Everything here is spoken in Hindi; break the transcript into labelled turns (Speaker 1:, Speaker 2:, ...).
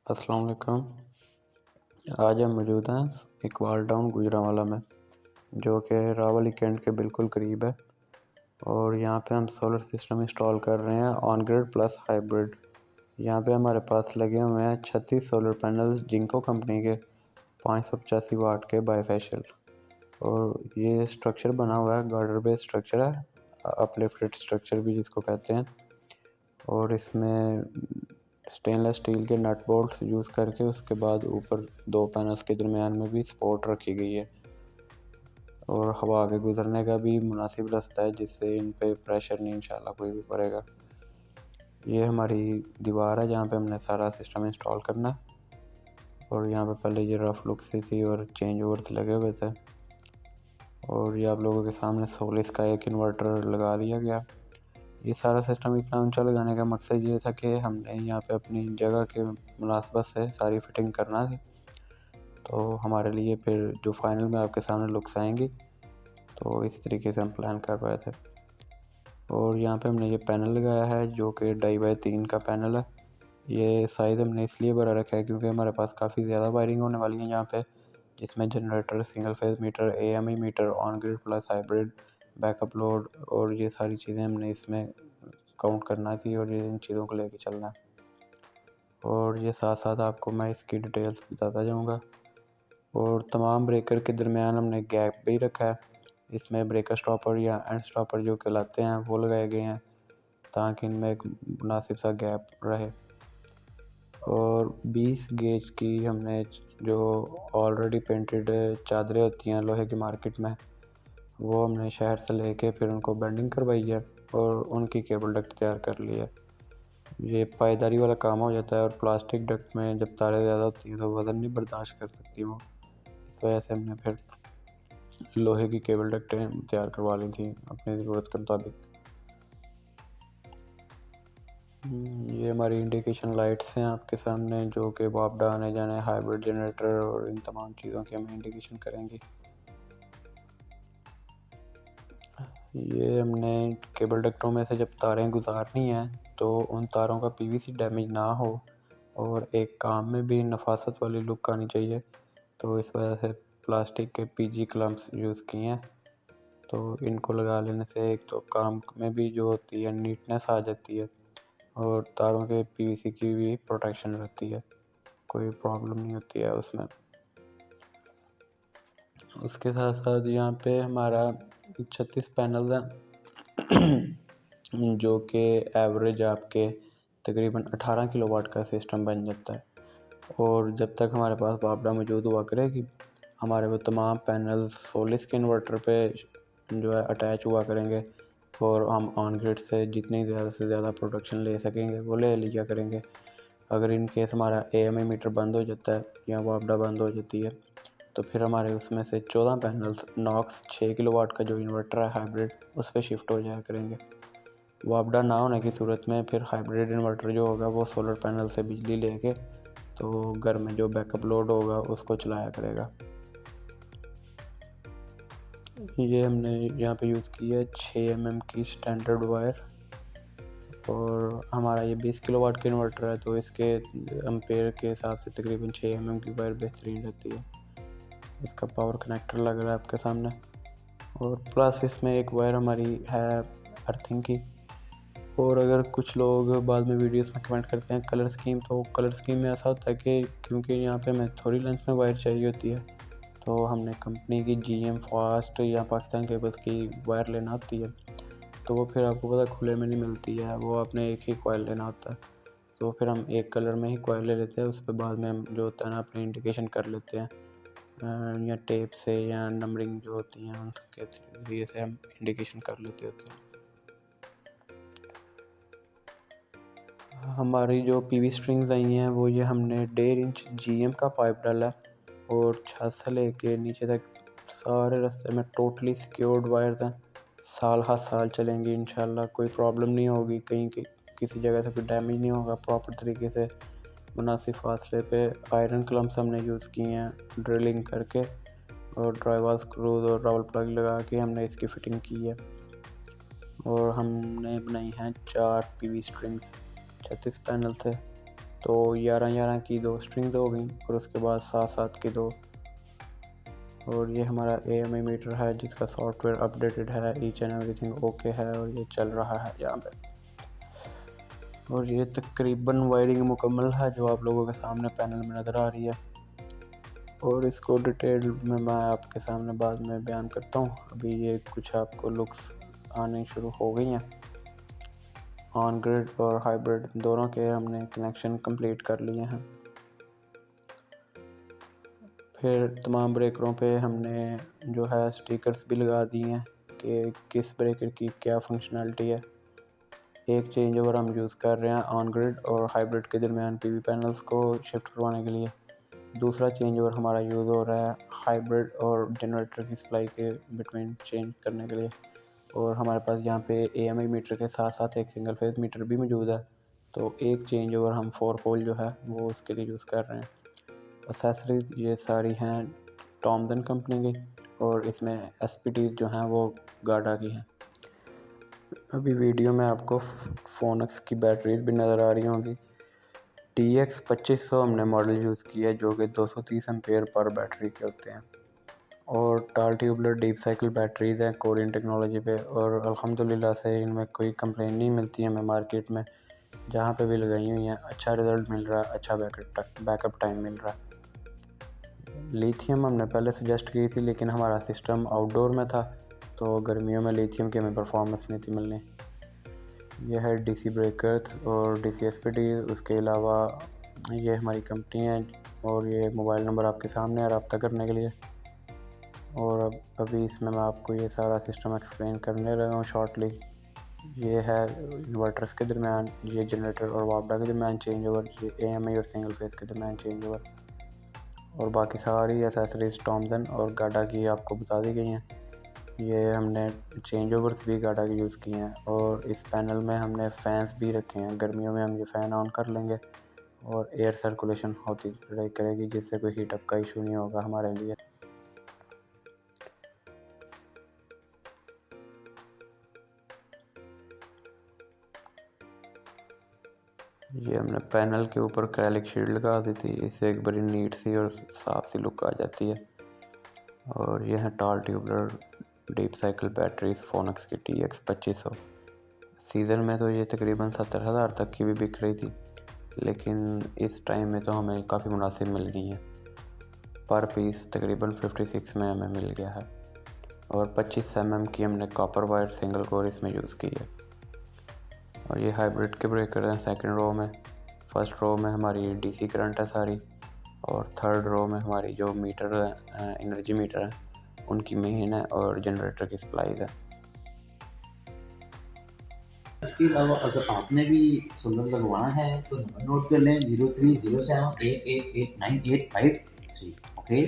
Speaker 1: अस्सलाम वालेकुम। आज हम मौजूद हैं इकबाल टाउन गुजरांवाला में, जो कि रावली कैंट के बिल्कुल करीब है। और यहाँ पे हम सोलर सिस्टम इंस्टॉल कर रहे हैं ऑन ग्रिड प्लस हाइब्रिड। यहाँ पे हमारे पास लगे हुए हैं 36 सोलर पैनल्स जिंको कंपनी के 585 वाट के बाईफेशियल। और ये स्ट्रक्चर बना हुआ है, गार्डर बेस्ड स्ट्रक्चर है, अपलिफ्टेड स्ट्रक्चर भी जिसको कहते हैं। और इसमें स्टेनलेस स्टील के नट बोल्ट यूज़ करके उसके बाद ऊपर दो पैनल्स के दरमियान में भी सपोर्ट रखी गई है और हवा के गुजरने का भी मुनासिब रास्ता है, जिससे इन पे प्रेशर नहीं इंशाल्लाह कोई भी पड़ेगा। ये हमारी दीवार है जहाँ पे हमने सारा सिस्टम इंस्टॉल करना है। और यहाँ पे पहले ये रफ लुक सी थी और चेंज ओवर्स लगे हुए थे। और ये आप लोगों के सामने सोलिस का एक इन्वर्टर लगा दिया गया। ये सारा सिस्टम इतना ऊंचा लगाने का मकसद ये था कि हमने यहाँ पे अपनी जगह के मुनासबत से सारी फिटिंग करना थी। तो हमारे लिए फिर जो फाइनल में आपके सामने लुक्स आएंगी, तो इस तरीके से हम प्लान कर रहे थे। और यहाँ पे हमने ये पैनल लगाया है जो कि 2x3 का पैनल है। ये साइज़ हमने इसलिए बड़ा रखा है क्योंकि हमारे पास काफ़ी ज़्यादा वायरिंग होने वाली है यहाँ पे, जिसमें generator, single phase meter, AMI meter, on grid plus hybrid, backup load और ये सारी चीज़ें हमने इसमें काउंट करना थी और ये इन चीज़ों को लेके चलना है। और ये साथ साथ आपको मैं इसकी डिटेल्स बताता जाऊँगा। और तमाम ब्रेकर के दरमियान हमने गैप भी रखा है। इसमें ब्रेकर स्टॉपर या एंड स्टॉपर जो कहलाते हैं वो लगाए गए हैं, ताकि इनमें एक मुनासिब सा गैप रहे। और 20 गेज की हमने जो ऑलरेडी पेंटेड चादरें होती हैं लोहे की मार्केट में, वो हमने शहर से लेके फिर उनको बेंडिंग करवाई है और उनकी केबल डक्ट तैयार कर ली है। ये पायदारी वाला काम हो जाता है और प्लास्टिक डक्ट में जब तारें ज़्यादा होती हैं तो वज़न नहीं बर्दाश्त कर सकती वो। इस वजह से हमने फिर लोहे की केबल डक्टें तैयार करवा ली थी अपनी ज़रूरत के मुताबिक। ये हमारी इंडिकेशन लाइट्स हैं आपके सामने, जो कि वापडा, आने जाने, हाइब्रिड जनरेटर और इन तमाम चीज़ों की हमें इंडिकेशन करेंगी। ये हमने केबल डक्टों में से जब तारें गुजारनी हैं तो उन तारों का PVC डैमेज ना हो और एक काम में भी नफासत वाली लुक आनी चाहिए, तो इस वजह से प्लास्टिक के PG क्लम्प्स यूज़ किए हैं। तो इनको लगा लेने से एक तो काम में भी जो होती है नीटनेस आ जाती है और तारों के PVC की भी प्रोटेक्शन रहती है, कोई प्रॉब्लम नहीं होती है उसमें। उसके साथ साथ यहाँ पे हमारा 36 पैनल हैं जो कि एवरेज आपके तकरीबन 18 किलोवाट का सिस्टम बन जाता है। और जब तक हमारे पास वापडा मौजूद हुआ करेगी, हमारे वो तमाम पैनल्स सोलिस के इन्वर्टर पे जो है अटैच हुआ करेंगे और हम ऑन ग्रिड से जितनी ज़्यादा से ज़्यादा प्रोडक्शन ले सकेंगे वो ले लिया करेंगे। अगर इन केस हमारा AMI मीटर बंद हो जाता है या वापडा बंद हो जाती है, तो फिर हमारे उसमें से 14 पैनल्स नॉक्स 6 किलोवाट का जो इन्वर्टर है हाइब्रिड, उस पर शिफ्ट हो जाया करेंगे। वापडा ना होने की सूरत में फिर हाइब्रिड इन्वर्टर जो होगा वो सोलर पैनल से बिजली लेके तो घर में जो बैकअप लोड होगा उसको चलाया करेगा। ये हमने यहाँ पे यूज़ की है 6 mm की स्टैंडर्ड वायर। और हमारा ये 20 किलोवाट का इन्वर्टर है, तो इसके एम्पेयर के हिसाब से तकरीबन 6 mm की वायर बेहतरीन रहती है। इसका पावर कनेक्टर लग रहा है आपके सामने। और प्लस इसमें एक वायर हमारी है अर्थिंग की। और अगर कुछ लोग बाद में वीडियोस में कमेंट करते हैं कलर स्कीम, तो कलर स्कीम में ऐसा होता है कि क्योंकि यहाँ पे हमें थोड़ी लेंथ में वायर चाहिए होती है, तो हमने कंपनी की GM फास्ट या पाकिस्तान केबल्स की वायर लेना होती है। तो वो फिर आपको पता खुले में नहीं मिलती है, वो आपने एक ही कॉइल लेना होता है। तो फिर हम एक कलर में ही कॉइल ले लेते हैं, उस पर बाद में हम जो होता है ना अपनी इंडिकेशन कर लेते हैं या टेप से या नंबरिंग जो होती हैं उनके जरिए से हम इंडिकेशन कर लेते होते हैं। हमारी जो PV स्ट्रिंग्स आई हैं वो ये हमने 1.5 इंच GM का पाइप डाला और छत से लेके नीचे तक सारे रास्ते में टोटली सिक्योर्ड वायर्स हैं। साल हर साल चलेंगी इंशाल्लाह, कोई प्रॉब्लम नहीं होगी, कहीं किसी जगह से कोई डैमेज नहीं होगा। प्रॉपर तरीके से मुनासिब फासले पे आयरन क्लम्प्स हमने यूज़ किए हैं ड्रिलिंग करके, और ड्राइवर स्क्रूज और रावल प्लग लगा के हमने इसकी फ़िटिंग की है। और हमने बनाई हैं 4 PV स्ट्रिंग्स 36 पैनल से। तो 11 की 2 स्ट्रिंग्स हो गई और उसके बाद 7 की 2। और ये हमारा AMI मीटर है जिसका सॉफ्टवेयर अपडेटेड है, ईच एंड एवरीथिंग ओके है और ये चल रहा है यहाँ पे। और ये तकरीबन वायरिंग मुकम्मल है जो आप लोगों के सामने पैनल में नज़र आ रही है। और इसको डिटेल में मैं आपके सामने बाद में बयान करता हूँ। अभी ये कुछ आपको लुक्स आने शुरू हो गई हैं। ऑन ग्रिड और हाइब्रिड दोनों के हमने कनेक्शन कंप्लीट कर लिए हैं। फिर तमाम ब्रेकरों पे हमने जो है स्टिकर्स भी लगा दिए हैं कि किस ब्रेकर की क्या फंक्शनैलिटी है। एक चेंज ओवर हम यूज़ कर रहे हैं ऑन ग्रिड और हाइब्रिड के दरमियान PV पैनल्स को शिफ्ट करवाने के लिए। दूसरा चेंज ओवर हमारा यूज़ हो रहा है हाइब्रिड और जनरेटर की सप्लाई के बिटवीन चेंज करने के लिए। और हमारे पास यहाँ पे AMI मीटर के साथ साथ एक सिंगल फेज मीटर भी मौजूद है। तो एक चेंज ओवर हम 4 पोल जो है वो उसके लिए यूज़ कर रहे हैं। एक्सेसरीज ये सारी हैं टॉमसन कंपनी की और इसमें SPT जो हैं वो गाडा की हैं। अभी वीडियो में आपको फोनक्स की बैटरीज भी नज़र आ रही होंगी। TX 2500 हमने मॉडल यूज़ किया है जो कि 230 एम्पेयर पर बैटरी के होते हैं। और टाल ट्यूबलर डीप साइकिल बैटरीज़ हैं कोरियन टेक्नोलॉजी पे और अल्हम्दुलिल्लाह से इनमें कोई कंप्लेन नहीं मिलती है हमें मार्केट में। जहाँ पे भी लगाई हुई हैं अच्छा रिज़ल्ट मिल रहा है, अच्छा बैकअप टाइम मिल रहा है। लिथियम हमने पहले सजेस्ट की थी लेकिन हमारा सिस्टम आउटडोर में था तो गर्मियों में लिथियम की हमें परफॉर्मेंस नहीं थी मिलनी। यह है DC ब्रेकर्स और DC SPT। उसके अलावा ये हमारी कंपनी है और ये मोबाइल नंबर आपके सामने है रब्ता करने के लिए। और अभी इसमें मैं आपको ये सारा सिस्टम एक्सप्लेन करने लगा हूँ शॉर्टली। ये है इन्वर्टर्स के दरमियान, ये जनरेटर और वापडा के दरमियान चेंज ओवर, ये AMI और सिंगल फेस के दरमियान चेंज ओवर। और बाकी सारी एसेसरीज टॉमसन और गाडा की आपको बता दी गई हैं। ये हमने चेंज ओवर्स भी गाडा के यूज़ किए हैं। और इस पैनल में हमने फ़ैन्स भी रखे हैं। गर्मियों में हम ये फ़ैन ऑन कर लेंगे और एयर सर्कुलेशन होती करेगी जिससे कोई हीटअप का इशू नहीं होगा हमारे लिए। ये हमने पैनल के ऊपर एक्रेलिक शीट लगा दी थी, इससे एक बड़ी नीट सी और साफ सी लुक आ जाती है। और ये है टाल ट्यूबलर डीप साइकिल बैटरीज फोनक्स की TX 2500। सीज़न में तो ये तकरीबन 70,000 तक की भी बिक रही थी लेकिन इस टाइम में तो हमें काफ़ी मुनासिब मिल गई हैं। पर पीस तकरीबन 56 में हमें मिल गया है। और 25 mm की हमने कॉपर वायर सिंगल कोर इसमें यूज़ की है। और ये हाइब्रिड के ब्रेकर हैं सेकंड रो में। फर्स्ट रो में हमारी DC करंट है सारी और थर्ड रो में हमारी जो मीटर है एनर्जी मीटर है उनकी मेन है और जनरेटर की सप्लाईज है।
Speaker 2: इसके अलावा अगर आपने भी सोलर लगवाना है तो नंबर नोट कर लें 0307888985 ओके।